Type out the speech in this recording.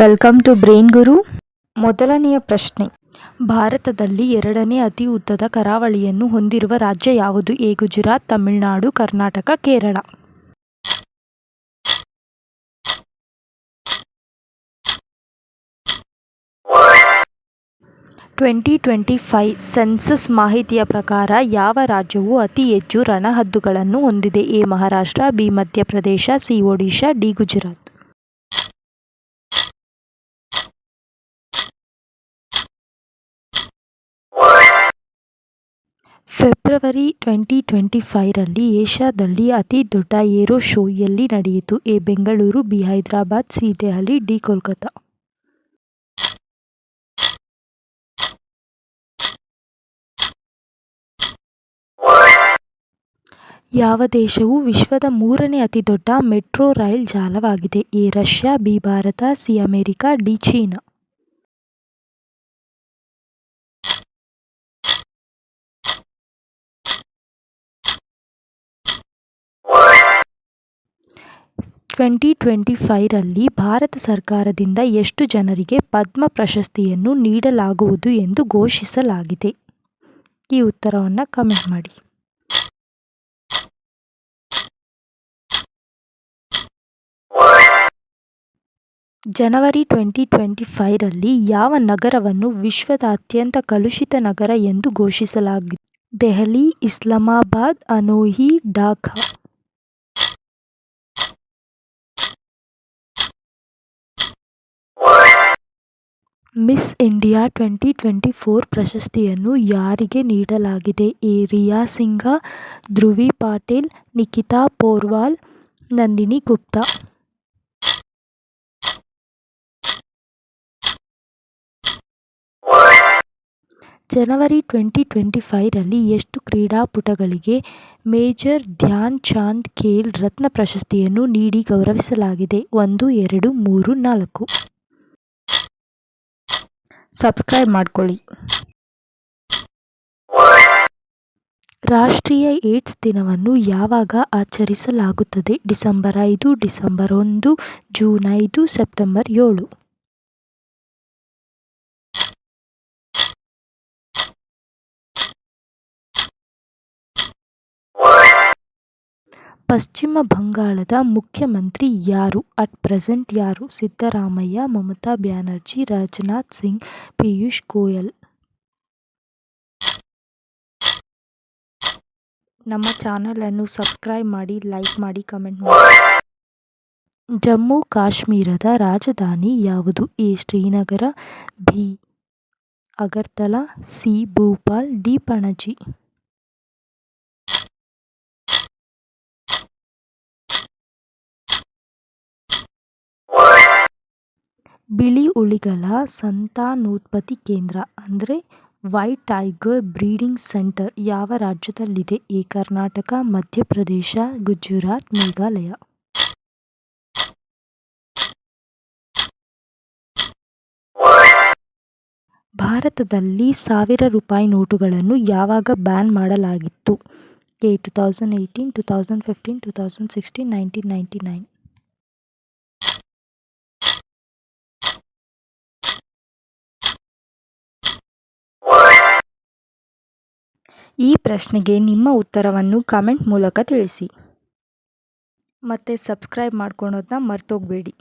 Welcome to brain ಗುರು. ಮೊದಲನೆಯ ಪ್ರಶ್ನೆ, ಭಾರತದಲ್ಲಿ ಎರಡನೇ ಅತಿ ಉದ್ದದ ಕರಾವಳಿಯನ್ನು ಹೊಂದಿರುವ ರಾಜ್ಯ ಯಾವುದು? A Gujarat, Tamil Nadu, Karnataka, Kerala. Twenty census ಮಾಹಿತಿಯ ಪ್ರಕಾರ ಯಾವ ರಾಜ್ಯವು ಅತಿ ಹೆಚ್ಚು ರಣಹದ್ದುಗಳನ್ನು ಹೊಂದಿದೆ? A Maharashtra, B Madhya Pradesh, C Odisha, D Gujarat. February 2025ರಲ್ಲಿ ಏಷ್ಯಾದಲ್ಲಿ ಅತಿ ದೊಡ್ಡ ಏರೋ ಶೋ ಎಲ್ಲಿ ನಡೆಯಿತು? A Bengaluru, B Hyderabad, C Delhi, D Kolkata. ಯಾವ ದೇಶವು ವಿಶ್ವದ ಮೂರನೇ ಅತಿ ದೊಡ್ಡ ಮೆಟ್ರೋ ರೈಲ್ ಜಾಲವಾಗಿದೆ? A Russia, B Bharat, C America, D China. Twenty 25ರಲ್ಲಿ ಭಾರತ ಸರ್ಕಾರದಿಂದ ಎಷ್ಟು ಜನರಿಗೆ ಪದ್ಮ ಪ್ರಶಸ್ತಿಯನ್ನು ನೀಡಲಾಗುವುದು ಎಂದು ಘೋಷಿಸಲಾಗಿದೆ? ಈ ಉತ್ತರವನ್ನು ಕಮೆಂಟ್ ಮಾಡಿ. ಜನವರಿ 2025ರಲ್ಲಿ ಯಾವ ನಗರವನ್ನು ವಿಶ್ವದ ಅತ್ಯಂತ ಕಲುಷಿತ ನಗರ ಎಂದು ಘೋಷಿಸಲಾಗಿದೆ? ದೆಹಲಿ, ಇಸ್ಲಾಮಾಬಾದ್, ಹನೋಯಿ, ಢಾಕಾ. ಮಿಸ್ ಇಂಡಿಯಾ 2024 ಪ್ರಶಸ್ತಿಯನ್ನು ಯಾರಿಗೆ ನೀಡಲಾಗಿದೆ? ಎ ರಿಯಾ ಸಿಂಘ, ಧ್ರುವಿ ಪಾಟೇಲ್, ನಿಖಿತಾ ಪೋರ್ವಾಲ್, ನಂದಿನಿ ಗುಪ್ತಾ. ಜನವರಿ 2025ರಲ್ಲಿ ಎಷ್ಟು ಕ್ರೀಡಾಪಟುಗಳಿಗೆ ಮೇಜರ್ ಧ್ಯಾನ್ ಚಂದ್ ಖೇಲ್ ರತ್ನ ಪ್ರಶಸ್ತಿಯನ್ನು ನೀಡಿ ಗೌರವಿಸಲಾಗಿದೆ? 1, 2, 3, 4. ಸಬ್ಸ್ಕ್ರೈಬ್ ಮಾಡ್ಕೊಳ್ಳಿ. ರಾಷ್ಟ್ರೀಯ ಏಡ್ಸ್ ದಿನವನ್ನು ಯಾವಾಗ ಆಚರಿಸಲಾಗುತ್ತದೆ? December 5, December 1, June 5, September 7. ಪಶ್ಚಿಮ ಬಂಗಾಳದ ಮುಖ್ಯಮಂತ್ರಿ ಯಾರು? ಅಟ್ ಪ್ರೆಸೆಂಟ್ ಯಾರು? ಸಿದ್ದರಾಮಯ್ಯ, ಮಮತಾ ಬ್ಯಾನರ್ಜಿ, ರಾಜನಾಥ್ ಸಿಂಗ್, ಪಿಯೂಷ್ ಗೋಯಲ್. ನಮ್ಮ ಚಾನಲನ್ನು ಸಬ್ಸ್ಕ್ರೈಬ್ ಮಾಡಿ, ಲೈಕ್ ಮಾಡಿ, ಕಮೆಂಟ್ ಮಾಡಿ. ಜಮ್ಮು ಕಾಶ್ಮೀರದ ರಾಜಧಾನಿ ಯಾವುದು? A Srinagar, B Agartala, C Bhopal, D Panaji. ಬಿಳಿ ಹುಲಿಗಳ ಸಂತಾನೋತ್ಪತ್ತಿ ಕೇಂದ್ರ ಅಂದರೆ ವೈಟ್ ಟೈಗರ್ ಬ್ರೀಡಿಂಗ್ ಸೆಂಟರ್ ಯಾವ ರಾಜ್ಯದಲ್ಲಿದೆ? ಎ ಕರ್ನಾಟಕ, ಮಧ್ಯಪ್ರದೇಶ, ಗುಜರಾತ್, ಮೇಘಾಲಯ. ಭಾರತದಲ್ಲಿ 1000 ರೂಪಾಯಿ ನೋಟುಗಳನ್ನು ಯಾವಾಗ ಬ್ಯಾನ್ ಮಾಡಲಾಗಿತ್ತು? ಎ 2018, 2015, 2016, 1999. ಈ ಪ್ರಶ್ನೆಗೆ ನಿಮ್ಮ ಉತ್ತರವನ್ನು ಕಮೆಂಟ್ ಮೂಲಕ ತಿಳಿಸಿ. ಮತ್ತೆ ಸಬ್ಸ್ಕ್ರೈಬ್ ಮಾಡ್ಕೊಳೋದನ್ನ ಮರ್ತೋಗ್ಬೇಡಿ.